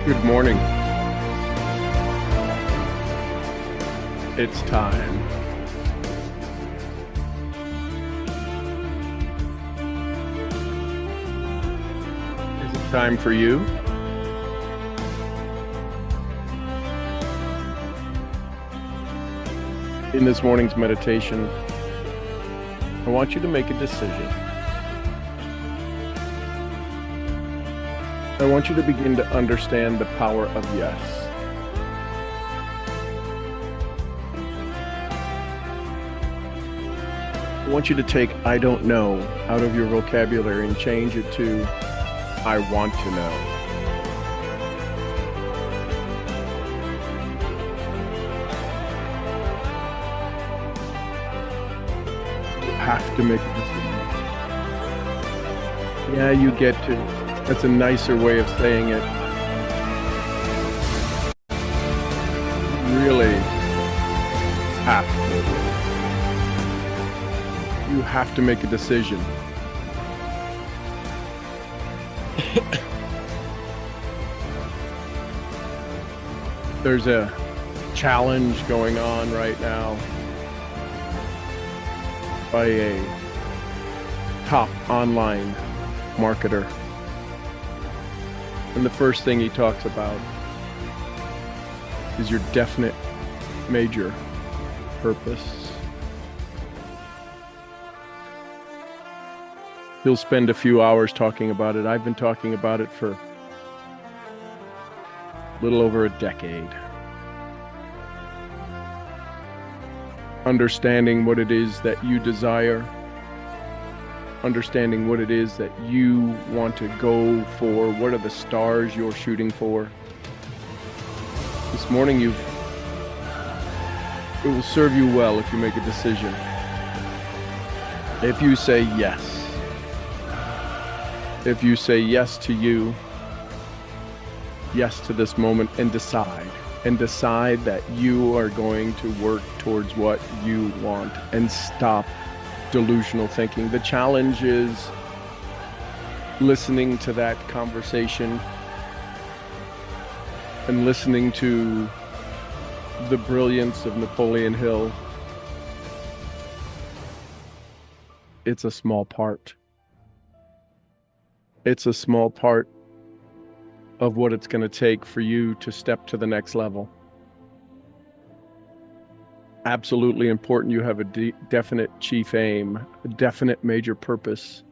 Good morning. It's time. Is it time for you? In this morning's meditation, I want you to make a decision. I want you to begin to understand the power of yes. I want you to take "I don't know" out of your vocabulary and change it to "I want to know." You have to make a decision. Yeah, you get to. That's a nicer way of saying it. Really have to. You have to make a decision. There's a challenge going on right now by a top online marketer. And the first thing he talks about is your definite major purpose. He'll spend a few hours talking about it. I've been talking about it for a little over a decade. Understanding what it is that you desire, understanding what it is that you want to go for, what are the stars you're shooting for. This morning it will serve you well if you make a decision. If you say yes. If you say yes to you, yes to this moment, and decide that you are going to work towards what you want and stop delusional thinking. The challenge is listening to that conversation and listening to the brilliance of Napoleon Hill. It's a small part. It's a small part of what it's going to take for you to step to the next level. Absolutely important you have a definite chief aim, a definite major purpose,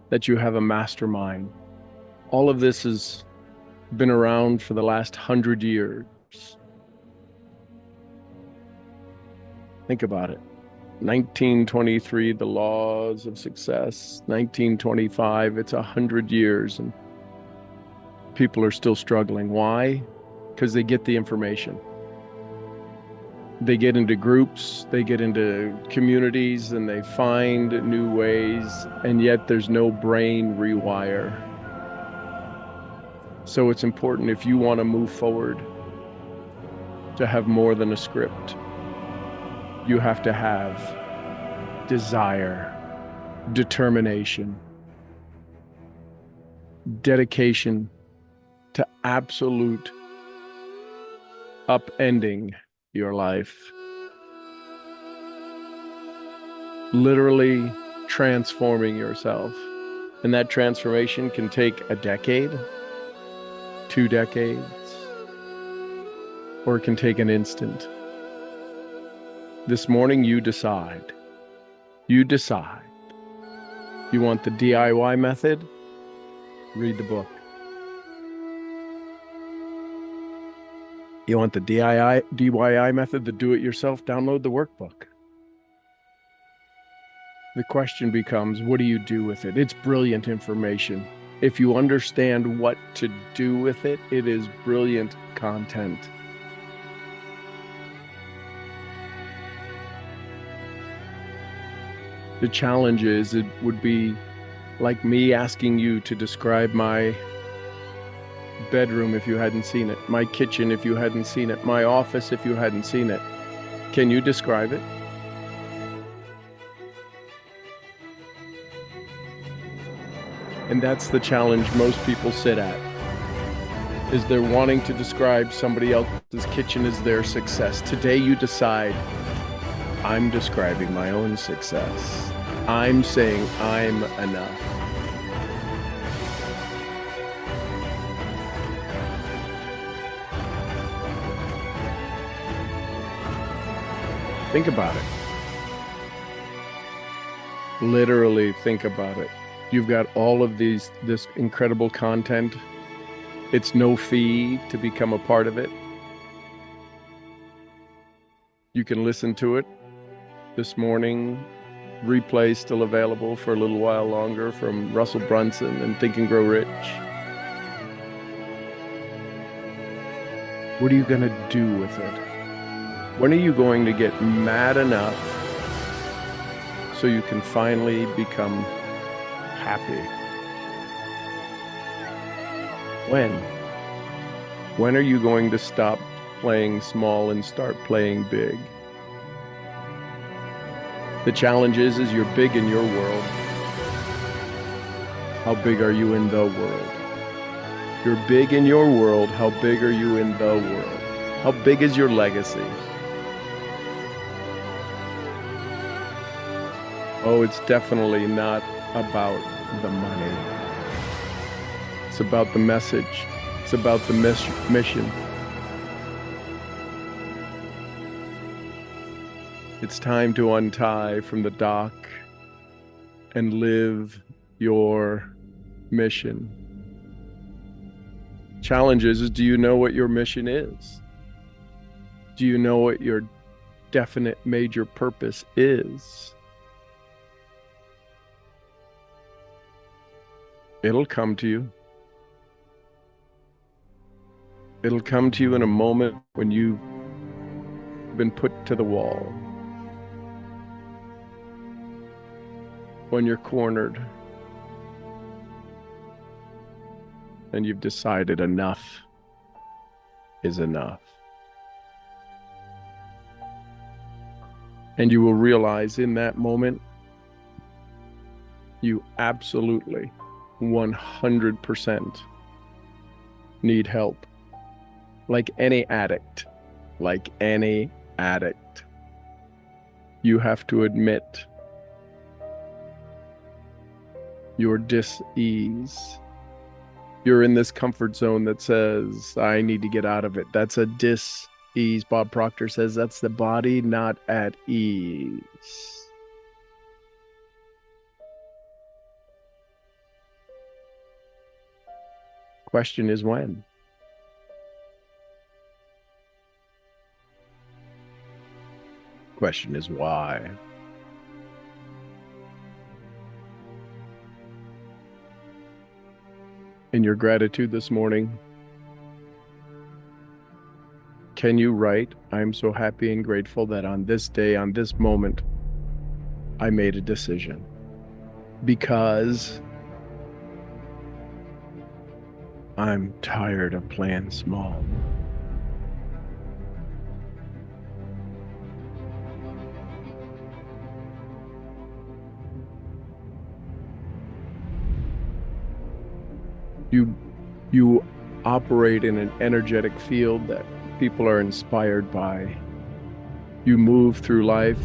that you have a mastermind. All of this has been around for the last 100 years. Think about it. 1923, the laws of success. 1925, it's 100 years and people are still struggling. Why? Because they get the information. They get into groups, they get into communities, and they find new ways, and yet there's no brain rewire. So it's important, if you want to move forward, to have more than a script. You have to have desire, determination, dedication to absolute upending your life. Literally transforming yourself. And that transformation can take a decade, 2 decades, or it can take an instant. This morning, you decide. You decide. You want the DIY method? Read the book. You want the DIY method, the do-it-yourself? Download the workbook. The question becomes, what do you do with it? It's brilliant information. If you understand what to do with it, it is brilliant content. The challenge is, it would be like me asking you to describe my bedroom if you hadn't seen it, my kitchen if you hadn't seen it, my office if you hadn't seen it. Can you describe it? And that's the challenge most people sit at. is they're wanting to describe somebody else's kitchen as their success. Today you decide, I'm describing my own success. I'm saying I'm enough. Think about it. Literally think about it. You've got all of this incredible content. It's no fee to become a part of it. You can listen to it this morning. Replay still available for a little while longer from Russell Brunson and Think and Grow Rich. What are you going to do with it? When are you going to get mad enough so you can finally become happy? When? When are you going to stop playing small and start playing big? The challenge is you're big in your world. How big are you in the world? You're big in your world. How big are you in the world? How big is your legacy? Oh, it's definitely not about the money. It's about the message. It's about the mission. It's time to untie from the dock and live your mission. Challenge is, do you know what your mission is? Do you know what your definite major purpose is? It'll come to you. It'll come to you in a moment when you've been put to the wall. When you're cornered. And you've decided enough is enough. And you will realize in that moment, you absolutely 100% need help. Like any addict, you have to admit your dis-ease. You're in this comfort zone that says, I need to get out of it. That's a dis-ease. Bob Proctor says that's the body not at ease. Question is when? Question is why? In your gratitude this morning, can you write, I'm so happy and grateful that on this day, on this moment, I made a decision because I'm tired of playing small. You operate in an energetic field that people are inspired by. You move through life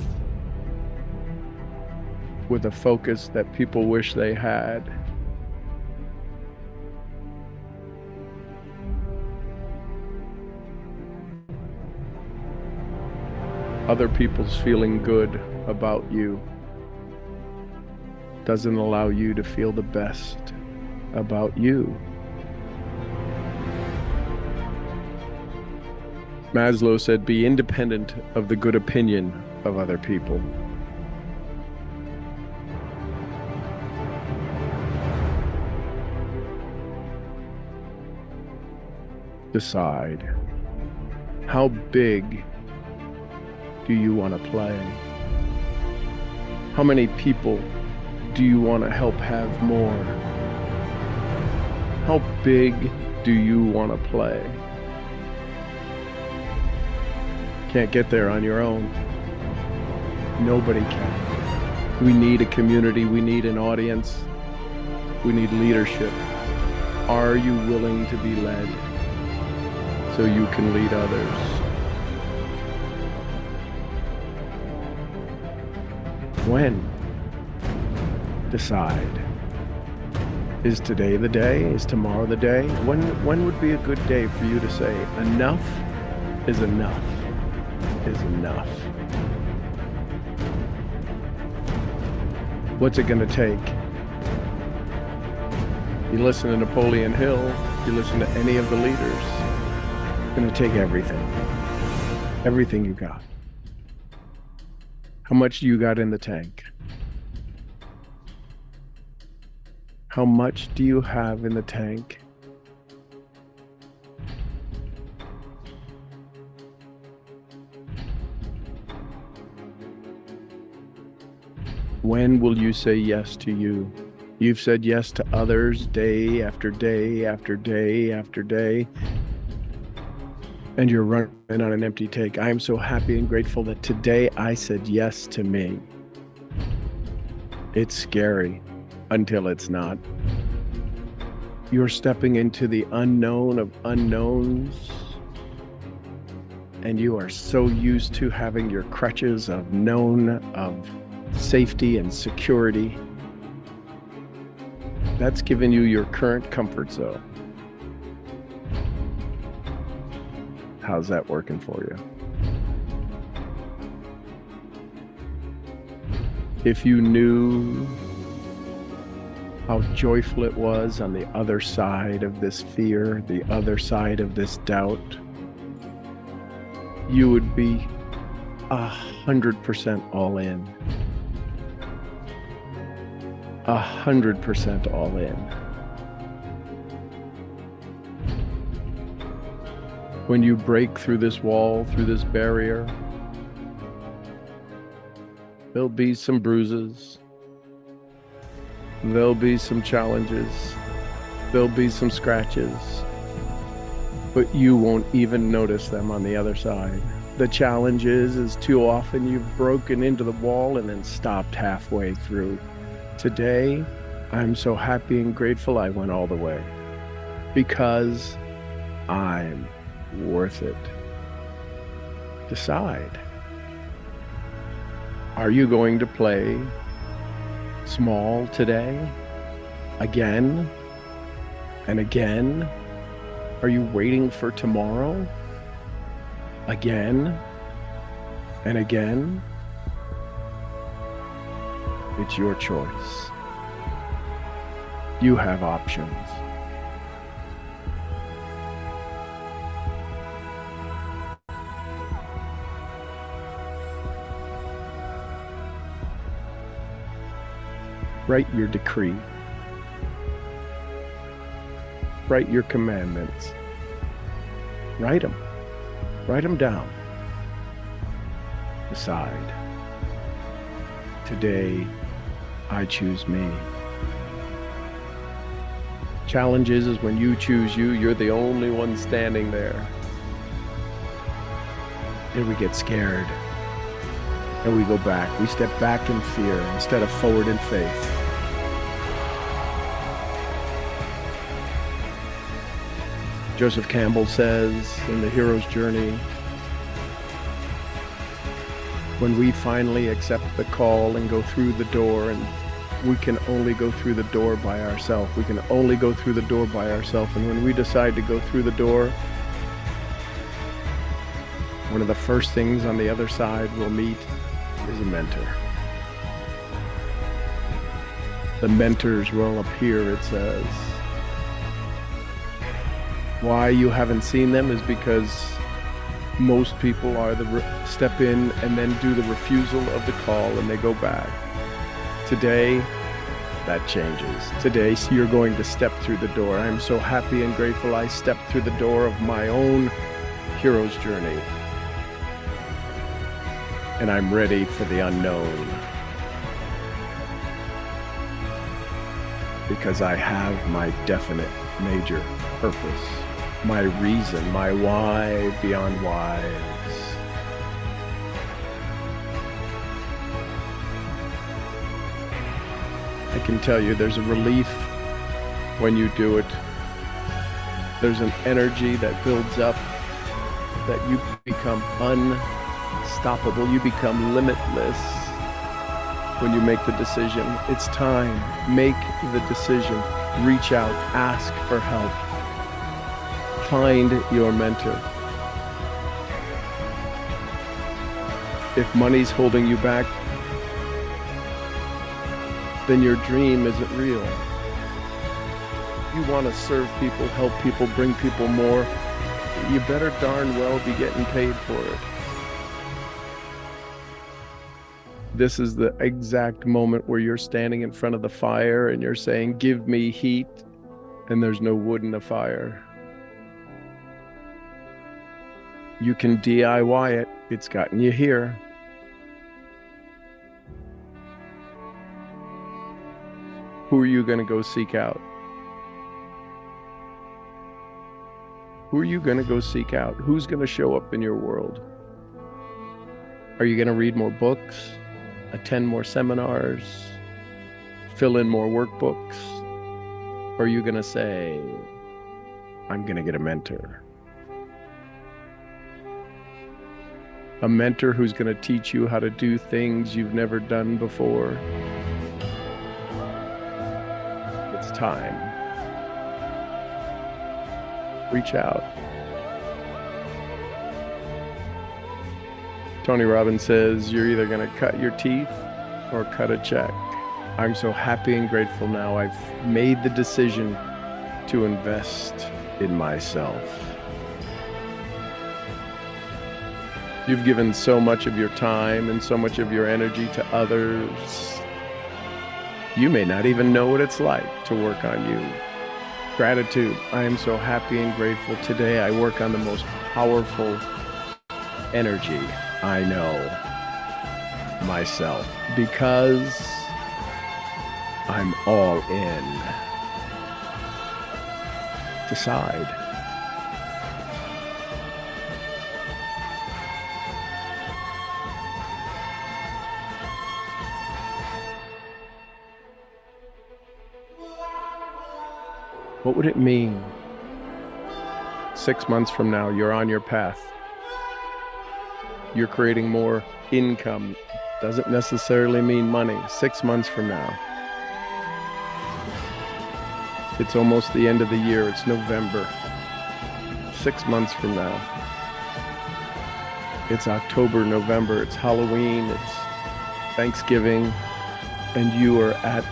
with a focus that people wish they had. Other people's feeling good about you doesn't allow you to feel the best about you. Maslow said, be independent of the good opinion of other people. Decide, how big do you want to play? How many people do you want to help have more? How big do you want to play? Can't get there on your own. Nobody can. We need a community. We need an audience. We need leadership. Are you willing to be led? so you can lead others. When? Decide. Is today the day? Is tomorrow the day? When would be a good day for you to say, enough is enough is enough? What's it going to take? You listen to Napoleon Hill, you listen to any of the leaders, it's going to take everything. Everything you got. How much do you got in the tank? How much do you have in the tank? When will you say yes to you? You've said yes to others day after day after day after day, and you're running on an empty tank. I am so happy and grateful that today I said yes to me. It's scary until it's not. You're stepping into the unknown of unknowns, and you are so used to having your crutches of known, of safety and security. That's given you your current comfort zone. How's that working for you? If you knew how joyful it was on the other side of this fear, the other side of this doubt, you would be 100% all in. 100% all in. When you break through this wall, through this barrier, there'll be some bruises. There'll be some challenges. There'll be some scratches. But you won't even notice them on the other side. The challenge is too often you've broken into the wall and then stopped halfway through. Today, I'm so happy and grateful I went all the way, because I'm worth it. Decide. Are you going to play small today? Again and again? Are you waiting for tomorrow? Again and again? It's your choice. You have options. Write your decree. Write your commandments. Write them. Write them down. Decide. Today, I choose me. Challenge is when you choose you, you're the only one standing there. Then we get scared. And we go back. We step back in fear instead of forward in faith. Joseph Campbell says in The Hero's Journey, when we finally accept the call and go through the door, and we can only go through the door by ourselves. We can only go through the door by ourselves. And when we decide to go through the door, one of the first things on the other side we'll meet is a mentor. The mentors will appear, it says. Why you haven't seen them is because most people are step in and then do the refusal of the call and they go back. Today, that changes. Today, you're going to step through the door. I'm so happy and grateful I stepped through the door of my own hero's journey. And I'm ready for the unknown. Because I have my definite major purpose. My reason, my why beyond whys. I can tell you there's a relief when you do it. There's an energy that builds up that you become unstoppable. You become limitless when you make the decision. It's time. Make the decision. Reach out. Ask for help. Find your mentor. If money's holding you back, then your dream isn't real. You want to serve people, help people, bring people more, you better darn well be getting paid for it. This is the exact moment where you're standing in front of the fire and you're saying, give me heat, and there's no wood in the fire. You can DIY it. It's gotten you here. Who are you going to go seek out? Who are you going to go seek out? Who's going to show up in your world? Are you going to read more books, attend more seminars, fill in more workbooks? Or are you going to say, I'm going to get a mentor? A mentor who's going to teach you how to do things you've never done before. It's time. Reach out. Tony Robbins says, you're either going to cut your teeth or cut a check. I'm so happy and grateful now. I've made the decision to invest in myself. You've given so much of your time and so much of your energy to others. You may not even know what it's like to work on you. Gratitude. I am so happy and grateful. Today I work on the most powerful energy I know, myself, because I'm all in. Decide. What would it mean? 6 months from now, you're on your path. You're creating more income. Doesn't necessarily mean money. 6 months from now. It's almost the end of the year. It's November. 6 months from now. It's October, November. It's Halloween. It's Thanksgiving. And you are at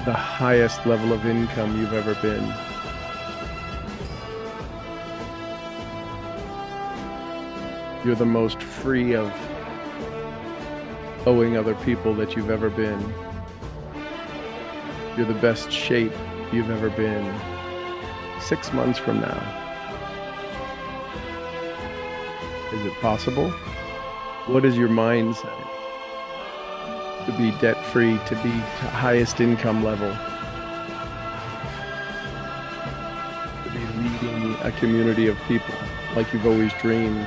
the highest level of income you've ever been. You're the most free of owing other people that you've ever been. You're the best shape you've ever been. 6 months from now. Is it possible? What is your mindset? To be debt-free, to be to highest income level, to be leading a community of people like you've always dreamed.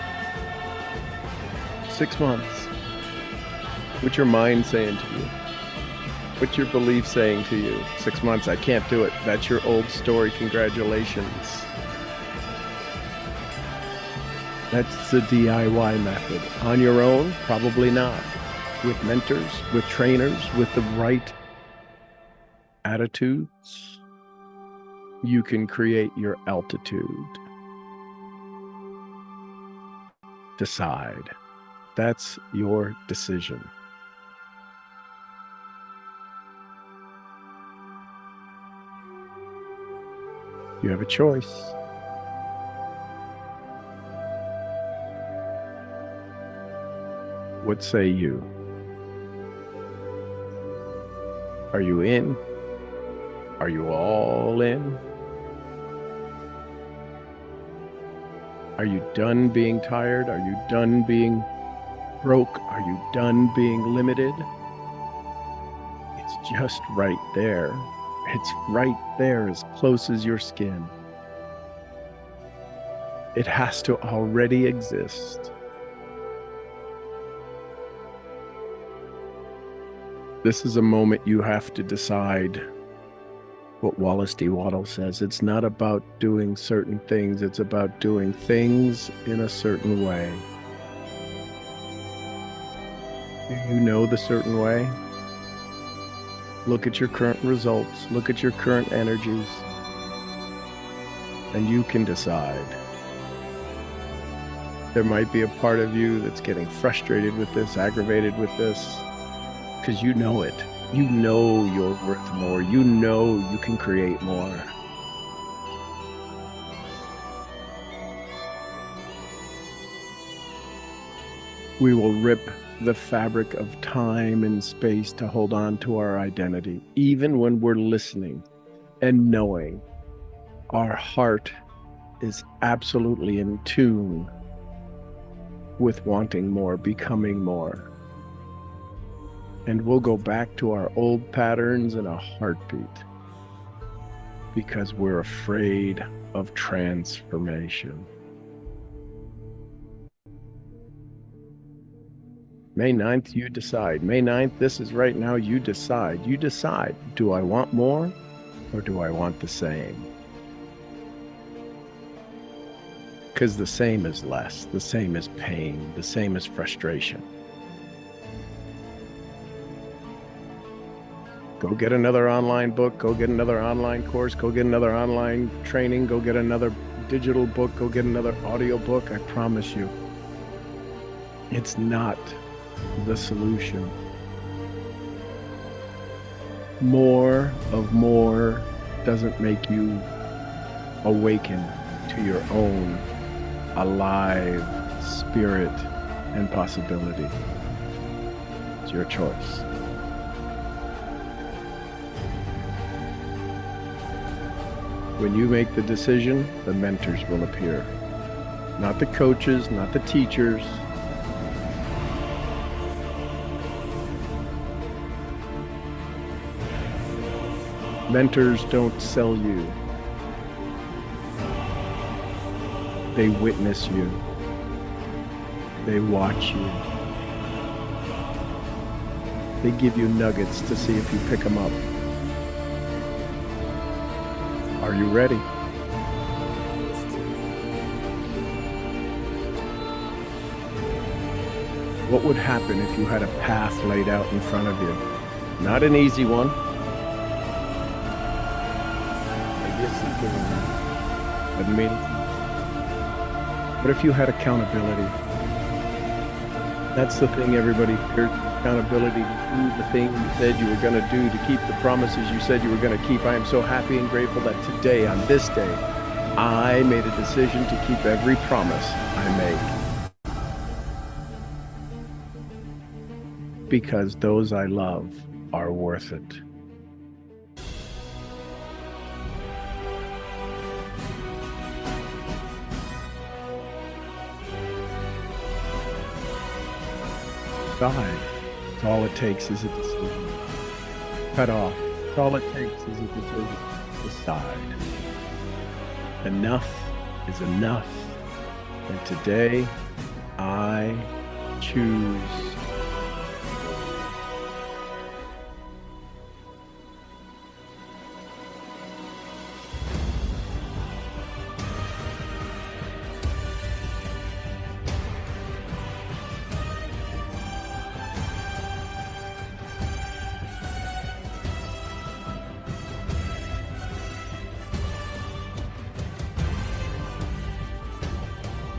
6 months. What's your mind saying to you? What's your belief saying to you? 6 months, I can't do it. That's your old story. Congratulations. That's the DIY method. On your own? Probably not. With mentors, with trainers, with the right attitudes, you can create your altitude. Decide. That's your decision. You have a choice. What say you? Are you in? Are you all in? Are you done being tired? Are you done being broke? Are you done being limited? It's just right there. It's right there, as close as your skin. It has to already exist. This is a moment you have to decide what Wallace D. Waddle says. It's not about doing certain things, it's about doing things in a certain way. Do you know the certain way? Look at your current results, look at your current energies, and you can decide. There might be a part of you that's getting frustrated with this, aggravated with this, because you know it. You know you're worth more. You know you can create more. We will rip the fabric of time and space to hold on to our identity, even when we're listening and knowing our heart is absolutely in tune with wanting more, becoming more. And we'll go back to our old patterns in a heartbeat because we're afraid of transformation. May 9th, you decide. May 9th, this is right now, you decide. You decide, do I want more or do I want the same? Because the same is less, the same is pain, the same is frustration. Go get another online book, go get another online course, go get another online training, go get another digital book, go get another audio book. I promise you, it's not the solution. More of more doesn't make you awaken to your own alive spirit and possibility. It's your choice. When you make the decision, the mentors will appear. Not the coaches, not the teachers. Mentors don't sell you. They witness you. They watch you. They give you nuggets to see if you pick them up. Are you ready? What would happen if you had a path laid out in front of you? Not an easy one. Maybe a simple one. Doesn't mean it. What if you had accountability? That's the thing everybody fears. Accountability to do the thing you said you were going to do, to keep the promises you said you were going to keep. I am so happy and grateful that today, on this day, I made a decision to keep every promise I make. Because those I love are worth it. Decide. All it takes is a decision. Cut off. All it takes is a decision. Decide. Enough is enough. And today, I choose.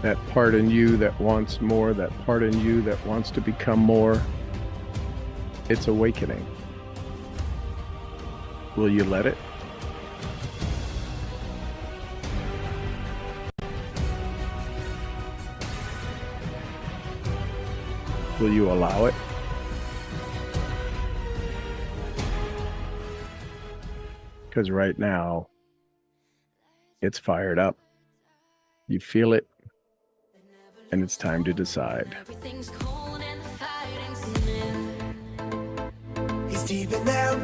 That part in you that wants more, that part in you that wants to become more, it's awakening. Will you let it? Will you allow it? Because right now, it's fired up. You feel it. And it's time to decide. He's deep in there.